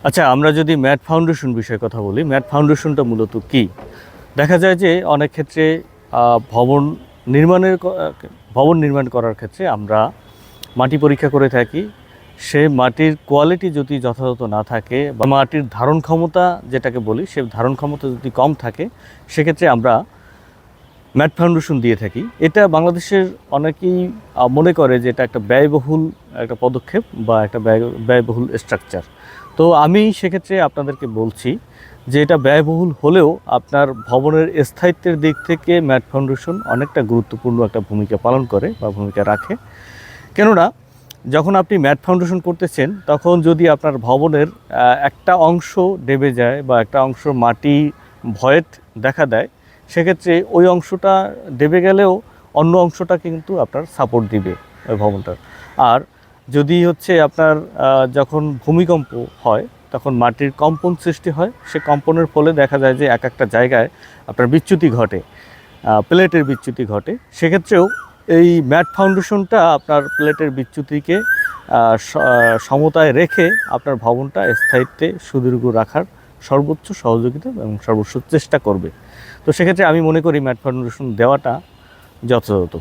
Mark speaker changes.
Speaker 1: আচ্ছা, আমরা যদি ম্যাট ফাউন্ডেশন বিষয়ে কথা বলি, ম্যাট ফাউন্ডেশনটা মূলত কি? দেখা যায় যে অনেক ক্ষেত্রে ভবন ভবন নির্মাণ করার ক্ষেত্রে আমরা মাটি পরীক্ষা করে থাকি। সে মাটির কোয়ালিটি যদি যথাযথ না থাকে বা মাটির ধারণ ক্ষমতা যেটাকে বলি, সে ধারণ ক্ষমতা যদি কম থাকে, সেক্ষেত্রে আমরা ম্যাট ফাউন্ডেশন দিয়ে থাকি। এটা বাংলাদেশের অনেকেই মনে করে যে এটা একটা ব্যয়বহুল একটা পদক্ষেপ বা একটা ব্যয়বহুল স্ট্রাকচার। তো আমি সেক্ষেত্রে আপনাদেরকে বলছি যে এটা ব্যয়বহুল হলেও আপনার ভবনের স্থায়িত্বের দিক থেকে ম্যাট ফাউন্ডেশন অনেকটা গুরুত্বপূর্ণ একটা ভূমিকা পালন করে বা ভূমিকা রাখে। কেননা যখন আপনি ম্যাট ফাউন্ডেশন করতেছেন, তখন যদি আপনার ভবনের একটা অংশ ডেবে যায় বা একটা অংশ মাটি ভয়েড দেখা দেয়, সেক্ষেত্রে ওই অংশটা ডেবে গেলেও অন্য অংশটা কিন্তু আপনার সাপোর্ট দিবে ওই ভবনটার। আর যদি হচ্ছে আপনার যখন ভূমিকম্প হয়, তখন মাটির কম্পন সৃষ্টি হয়। সে কম্পনের ফলে দেখা যায় যে এক একটা জায়গায় আপনার বিচ্যুতি ঘটে, প্লেটের বিচ্যুতি ঘটে। সেক্ষেত্রেও এই ম্যাট ফাউন্ডেশনটা আপনার প্লেটের বিচ্যুতিকে সমতায় রেখে আপনার ভবনটা স্থায়িত্বে সুদীর্ঘ রাখার সর্বোচ্চ সহযোগিতা এবং সর্বোচ্চ চেষ্টা করবে। তো সেক্ষেত্রে আমি মনে করি ম্যাট ফাউন্ডেশন দেওয়াটা যথাযথ।